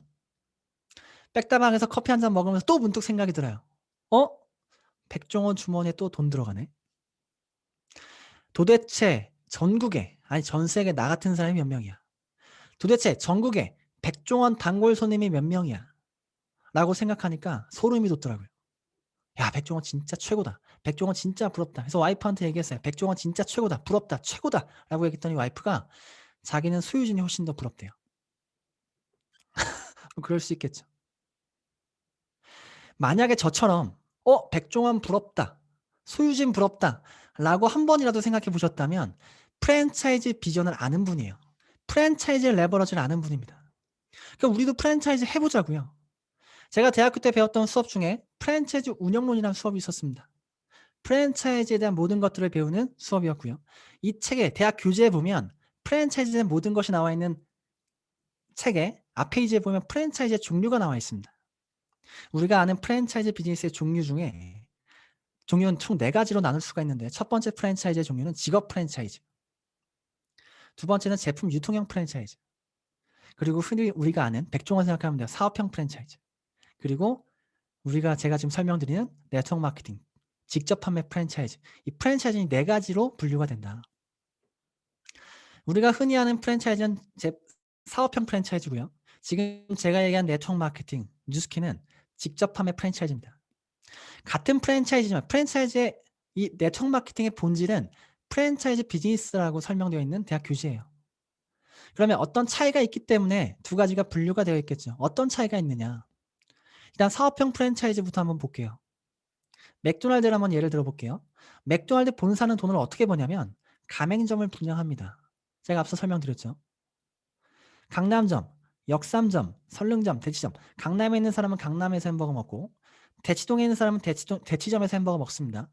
백다방에서 커피 한 잔 먹으면서 또 문득 생각이 들어요. 100종원 주머니에 또 돈 들어가네. 도대체 전국에 아니 전 세계 나 같은 사람이 몇 명이야? 도대체 전국에 100종원 단골 손님이 몇 명이야? 라고 생각하니까 소름이 돋더라고요. 야, 백종원 진짜 최고다. 백종원 진짜 부럽다. 그래서 와이프한테 얘기했어요. 백종원 진짜 최고다. 부럽다. 최고다. 라고 얘기했더니 와이프가 자기는 소유진이 훨씬 더 부럽대요. 그럴 수 있겠죠. 만약에 저처럼 백종원 부럽다. 소유진 부럽다. 라고 한 번이라도 생각해 보셨다면 프랜차이즈 비전을 아는 분이에요. 프랜차이즈 레버러지를 아는 분입니다. 그러니까 우리도 프랜차이즈 해보자고요. 제가 대학교 때 배웠던 수업 중에 프랜차이즈 운영론이라는 수업이 있었습니다. 프랜차이즈에 대한 모든 것들을 배우는 수업이었고요. 이 책에 대학 교재에 보면 프랜차이즈에 대한 모든 것이 나와 있는 책의 앞 페이지에 보면 프랜차이즈의 종류가 나와 있습니다. 우리가 아는 프랜차이즈 비즈니스의 종류 중에 종류는 총 4가지로 나눌 수가 있는데 첫 번째 프랜차이즈의 종류는 직업 프랜차이즈, 두 번째는 제품 유통형 프랜차이즈, 그리고 흔히 우리가 아는 백종원 생각하면 돼요. 사업형 프랜차이즈, 그리고 제가 지금 설명드리는 네트워크 마케팅, 직접 판매 프랜차이즈. 이 프랜차이즈는 4가지로 분류가 된다. 우리가 흔히 아는 프랜차이즈는 사업형 프랜차이즈고요. 지금 제가 얘기한 네트워크 마케팅, 뉴스키는 직접 판매 프랜차이즈입니다. 같은 프랜차이즈지만 프랜차이즈의 이 네트워크 마케팅의 본질은 프랜차이즈 비즈니스라고 설명되어 있는 대학 교재예요. 그러면 어떤 차이가 있기 때문에 2가지가 분류가 되어 있겠죠. 어떤 차이가 있느냐. 일단 사업형 프랜차이즈부터 한번 볼게요. 맥도날드를 한번 예를 들어 볼게요. 맥도날드 본사는 돈을 어떻게 버냐면 가맹점을 분양합니다. 제가 앞서 설명드렸죠. 강남점, 역삼점, 설릉점, 대치점. 강남에 있는 사람은 강남에서 햄버거 먹고 대치동에 있는 사람은 대치점에서 햄버거 먹습니다.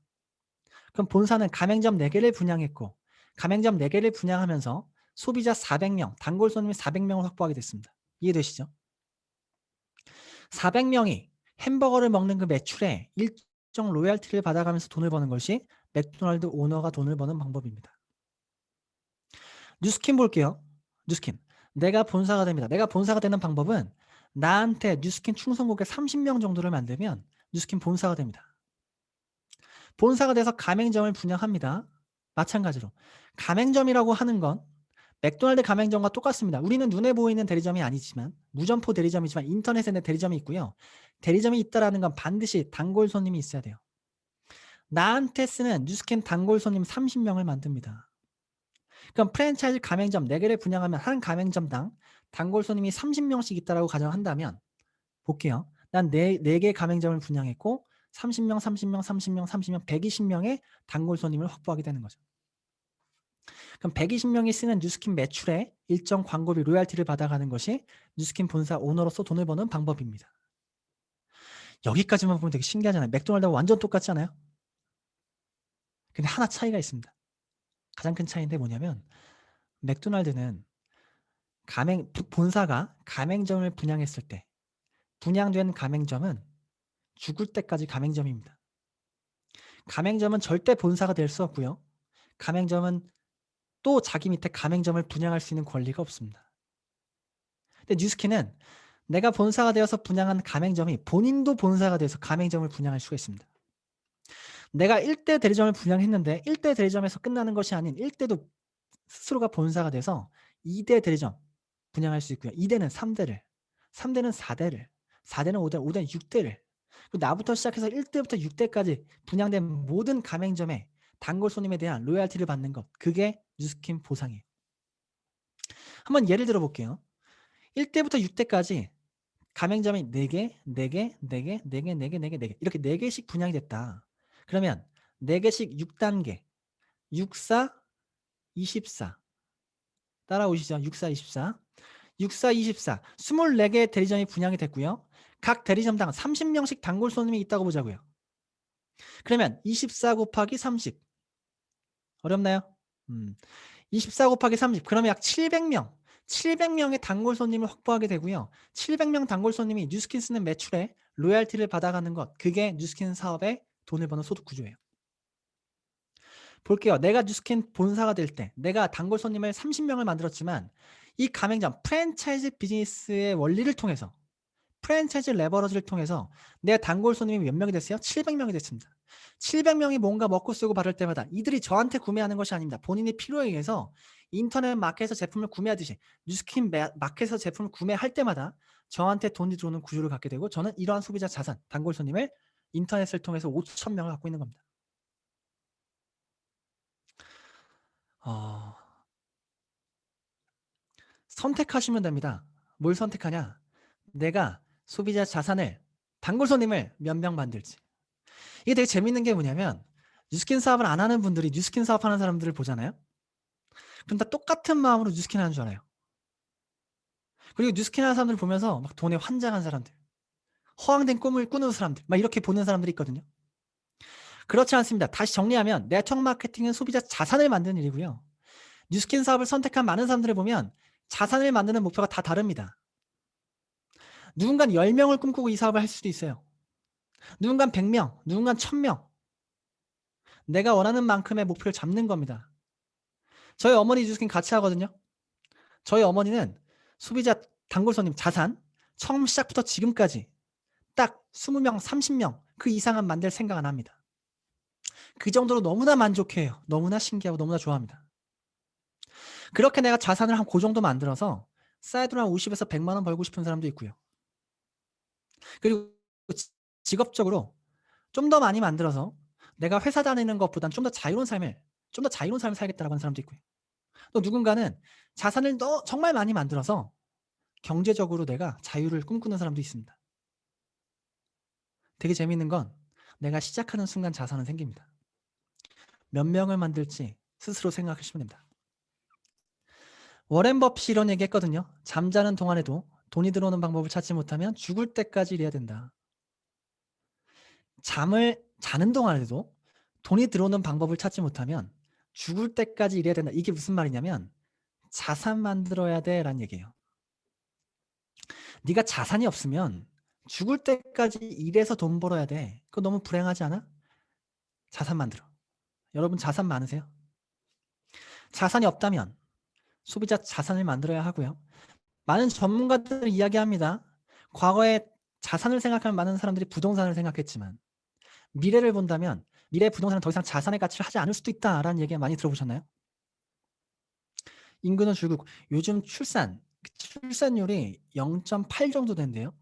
그럼 본사는 가맹점 4개를 분양했고 가맹점 4개를 분양하면서 소비자 400명, 단골 손님 400명을 확보하게 됐습니다. 이해되시죠? 400명이 햄버거를 먹는 그 매출에 일정 로열티를 받아가면서 돈을 버는 것이 맥도날드 오너가 돈을 버는 방법입니다. 뉴스킨 볼게요. 뉴스킨. 내가 본사가 됩니다. 내가 본사가 되는 방법은 나한테 뉴스킨 충성 고객 30명 정도를 만들면 뉴스킨 본사가 됩니다. 본사가 돼서 가맹점을 분양합니다. 마찬가지로 가맹점이라고 하는 건 맥도날드 가맹점과 똑같습니다. 우리는 눈에 보이는 대리점이 아니지만 무점포 대리점이지만 인터넷에 있는 대리점이 있고요. 대리점이 있다라는 건 반드시 단골 손님이 있어야 돼요. 나한테 쓰는 뉴스킨 단골 손님 30명을 만듭니다. 그럼 프랜차이즈 가맹점 4개를 분양하면 한 가맹점당 단골 손님이 30명씩 있다라고 가정한다면 볼게요. 난 4개 가맹점을 분양했고 30명, 30명, 30명, 30명, 120명의 단골 손님을 확보하게 되는 거죠. 그럼 120명이 쓰는 뉴스킨 매출에 일정 광고비 로열티를 받아가는 것이 뉴스킨 본사 오너로서 돈을 버는 방법입니다. 여기까지만 보면 되게 신기하잖아요. 맥도날드와 완전 똑같지 않아요? 근데 하나 차이가 있습니다. 가장 큰 차이인데 뭐냐면 맥도날드는 본사가 가맹점을 분양했을 때 분양된 가맹점은 죽을 때까지 가맹점입니다. 가맹점은 절대 본사가 될 수 없고요. 가맹점은 또 자기 밑에 가맹점을 분양할 수 있는 권리가 없습니다. 근데 뉴스킨은 내가 본사가 되어서 분양한 가맹점이 본인도 본사가 돼서 가맹점을 분양할 수가 있습니다. 내가 1대 대리점을 분양했는데 1대 대리점에서 끝나는 것이 아닌 1대도 스스로가 본사가 돼서 2대 대리점 분양할 수 있고요. 2대는 3대를, 3대는 4대를, 4대는 5대, 5대는 6대를 나부터 시작해서 1대부터 6대까지 분양된 모든 가맹점에 단골 손님에 대한 로열티를 받는 것, 그게 뉴스킨 보상이에요. 한번 예를 들어 볼게요. 1대부터 6대까지 가맹점이 4개, 4개, 4개, 4개, 4개, 4개, 4개 이렇게 4개씩 분양이 됐다. 그러면 4개씩 6단계 64, 24 따라오시죠. 64, 24 64, 24 24개 대리점이 분양이 됐고요. 각 대리점당 30명씩 단골 손님이 있다고 보자고요. 그러면 24 곱하기 30 어렵나요? 24 곱하기 30 그러면 약 700명. 700명의 단골 손님을 확보하게 되고요. 700명 단골 손님이 뉴스킨 쓰는 매출에 로열티를 받아가는 것. 그게 뉴스킨 사업의 돈을 버는 소득 구조예요. 볼게요. 내가 뉴스킨 본사가 될 때 내가 단골 손님을 30명을 만들었지만 이 가맹점 프랜차이즈 비즈니스의 원리를 통해서 프랜차이즈 레버러지를 통해서 내 단골 손님이 몇 명이 됐어요? 700명이 됐습니다. 700명이 뭔가 먹고 쓰고 바를 때마다 이들이 저한테 구매하는 것이 아닙니다. 본인이 필요에 의해서 인터넷 마켓에서 제품을 구매하듯이 뉴스킨 마켓에서 제품을 구매할 때마다 저한테 돈이 들어오는 구조를 갖게 되고 저는 이러한 소비자 자산, 단골 손님을 인터넷을 통해서 5,000명을 갖고 있는 겁니다. 선택하시면 됩니다. 뭘 선택하냐? 내가 소비자 자산을 단골 손님을 몇 명 만들지. 이게 되게 재밌는 게 뭐냐면 뉴스킨 사업을 안 하는 분들이 뉴스킨 사업하는 사람들을 보잖아요. 그럼 다 똑같은 마음으로 뉴스킨 하는 줄 알아요. 그리고 뉴스킨 하는 사람들 보면서 막 돈에 환장한 사람들, 허황된 꿈을 꾸는 사람들, 막 이렇게 보는 사람들이 있거든요. 그렇지 않습니다. 다시 정리하면 네트워크 마케팅은 소비자 자산을 만드는 일이고요. 뉴스킨 사업을 선택한 많은 사람들을 보면 자산을 만드는 목표가 다 다릅니다. 누군가는 10명을 꿈꾸고 이 사업을 할 수도 있어요. 누군가는 100명, 누군가는 1000명. 내가 원하는 만큼의 목표를 잡는 겁니다. 저희 어머니 뉴스킨 같이 하거든요. 저희 어머니는 소비자 단골 손님 자산 처음 시작부터 지금까지 딱 20명, 30명 그 이상은 만들 생각 안 합니다. 그 정도로 너무나 만족해요. 너무나 신기하고 너무나 좋아합니다. 그렇게 내가 자산을 한 그 정도 만들어서 사이드로 한 50에서 100만 원 벌고 싶은 사람도 있고요. 그리고 직업적으로 좀 더 많이 만들어서 내가 회사 다니는 것보단 좀 더 자유로운 삶을 살겠다라고 하는 사람도 있고요. 또 누군가는 자산을 정말 많이 만들어서 경제적으로 내가 자유를 꿈꾸는 사람도 있습니다. 되게 재미있는 건 내가 시작하는 순간 자산은 생깁니다. 몇 명을 만들지 스스로 생각하시면 됩니다. 워렌 버핏이 이런 얘기 했거든요. 잠자는 동안에도 돈이 들어오는 방법을 찾지 못하면 죽을 때까지 일해야 된다. 잠을 자는 동안에도 돈이 들어오는 방법을 찾지 못하면 죽을 때까지 일해야 된다. 이게 무슨 말이냐면 자산 만들어야 돼라는 얘기예요. 네가 자산이 없으면 죽을 때까지 일해서 돈 벌어야 돼. 그거 너무 불행하지 않아? 자산 만들어. 여러분 자산 많으세요? 자산이 없다면 소비자 자산을 만들어야 하고요. 많은 전문가들이 이야기합니다. 과거에 자산을 생각하는 많은 사람들이 부동산을 생각했지만 미래를 본다면 미래 부동산은 더 이상 자산의 가치를 하지 않을 수도 있다라는 얘기 많이 들어보셨나요? 인구는 줄고 요즘 출산율이 0.8 정도 된대요.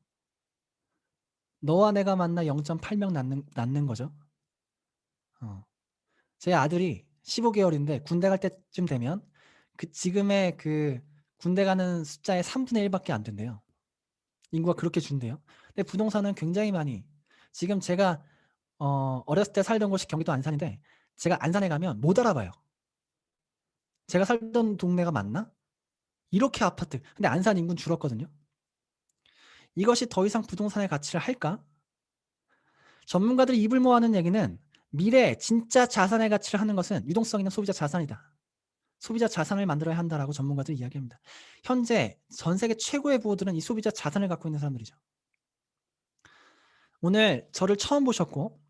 너와 내가 만나 0.8명 낳는 거죠. 제 아들이 15개월인데 군대 갈 때쯤 되면 지금의 군대 가는 숫자의 3분의 1밖에 안 된대요. 인구가 그렇게 준대요. 근데 부동산은 굉장히 많이 지금 제가 어렸을 때 살던 곳이 경기도 안산인데 제가 안산에 가면 못 알아봐요. 제가 살던 동네가 맞나? 이렇게 아파트. 근데 안산 인구는 줄었거든요. 이것이 더 이상 부동산의 가치를 할까? 전문가들이 입을 모아하는 얘기는 미래 진짜 자산의 가치를 하는 것은 유동성 있는 소비자 자산이다. 소비자 자산을 만들어야 한다라고 전문가들이 이야기합니다. 현재 전 세계 최고의 부호들은 이 소비자 자산을 갖고 있는 사람들이죠. 오늘 저를 처음 보셨고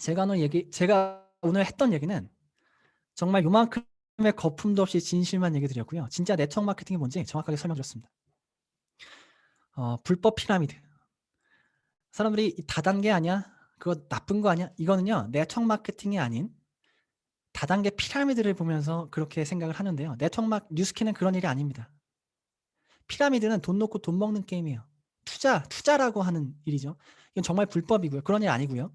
제가 오늘 했던 얘기는 정말 요만큼의 거품도 없이 진실만 얘기 드렸고요. 진짜 네트워크 마케팅이 뭔지 정확하게 설명드렸습니다. 불법 피라미드. 사람들이 다단계 아니야? 그거 나쁜 거 아니야? 이거는요. 네트워크 마케팅이 아닌 다단계 피라미드를 보면서 그렇게 생각을 하는데요. 뉴스킨은 그런 일이 아닙니다. 피라미드는 돈 놓고 돈 먹는 게임이에요. 투자라고 하는 일이죠. 이건 정말 불법이고요. 그런 일 아니고요.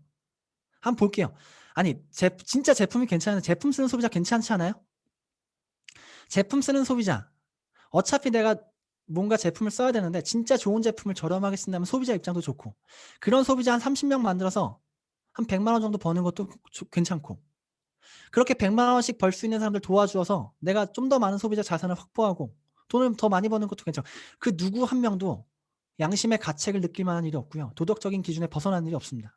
한번 볼게요. 아니 진짜 제품이 괜찮은데 제품 쓰는 소비자 괜찮지 않아요? 제품 쓰는 소비자 어차피 내가 뭔가 제품을 써야 되는데 진짜 좋은 제품을 저렴하게 쓴다면 소비자 입장도 좋고 그런 소비자 한 30명 만들어서 한 100만 원 정도 버는 것도 괜찮고 그렇게 100만 원씩 벌 수 있는 사람들 도와주어서 내가 좀 더 많은 소비자 자산을 확보하고 돈을 더 많이 버는 것도 괜찮고 그 누구 한 명도 양심의 가책을 느낄 만한 일이 없고요. 도덕적인 기준에 벗어나는 일이 없습니다.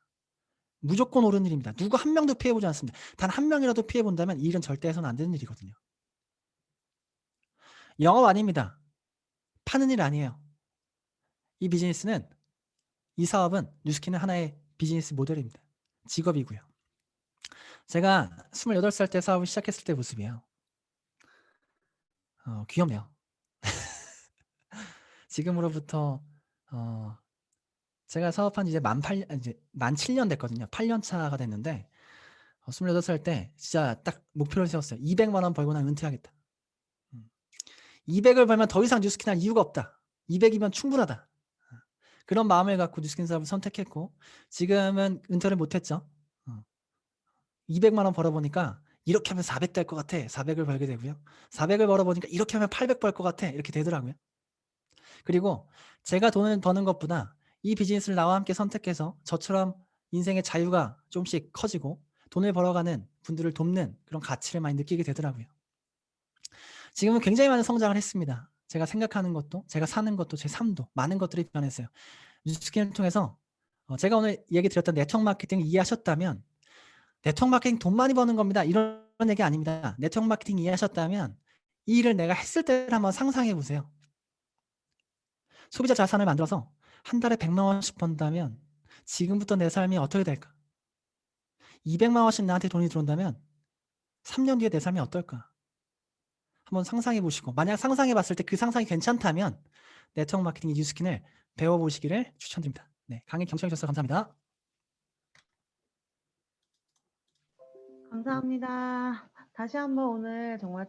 무조건 옳은 일입니다. 누구 한 명도 피해보지 않습니다. 단 한 명이라도 피해본다면 이 일은 절대 해서는 안 되는 일이거든요. 영업 아닙니다. 파는 일 아니에요. 이 비즈니스는, 이 사업은 뉴스킨은 하나의 비즈니스 모델입니다. 직업이고요. 제가 28살 때 사업을 시작했을 때 모습이에요. 귀엽네요. 지금으로부터 제가 사업한 지 이제 만 7년 됐거든요. 8년 차가 됐는데 28살 때 진짜 딱 목표를 세웠어요. 200만 원 벌고 난 은퇴하겠다. 200을 벌면 더 이상 뉴스킨 할 이유가 없다. 200이면 충분하다. 그런 마음을 갖고 뉴스킨 사업을 선택했고 지금은 은퇴를 못했죠. 200만 원 벌어보니까 이렇게 하면 400 될 것 같아. 400을 벌게 되고요. 400을 벌어보니까 이렇게 하면 800 벌 것 같아. 이렇게 되더라고요. 그리고 제가 돈을 버는 것보다 이 비즈니스를 나와 함께 선택해서 저처럼 인생의 자유가 조금씩 커지고 돈을 벌어가는 분들을 돕는 그런 가치를 많이 느끼게 되더라고요. 지금은 굉장히 많은 성장을 했습니다. 제가 생각하는 것도, 제가 사는 것도, 제 삶도 많은 것들이 변했어요. 뉴스킨을 통해서 제가 오늘 얘기 드렸던 네트워크 마케팅을 이해하셨다면, 네트워크 마케팅 돈 많이 버는 겁니다. 이런 얘기 아닙니다. 네트워크 마케팅 이해하셨다면 이 일을 내가 했을 때를 한번 상상해 보세요. 소비자 자산을 만들어서 한 달에 100만 원씩 번다면 지금부터 내 삶이 어떻게 될까? 200만 원씩 나한테 돈이 들어온다면 3년 뒤에 내 삶이 어떨까? 한번 상상해 보시고, 만약 상상해 봤을 때 그 상상이 괜찮다면 네트워크 마케팅 뉴스킨을 배워보시기를 추천드립니다. 네, 강의 경청해 주셔서 감사합니다. 감사합니다. 다시 한번 오늘 정말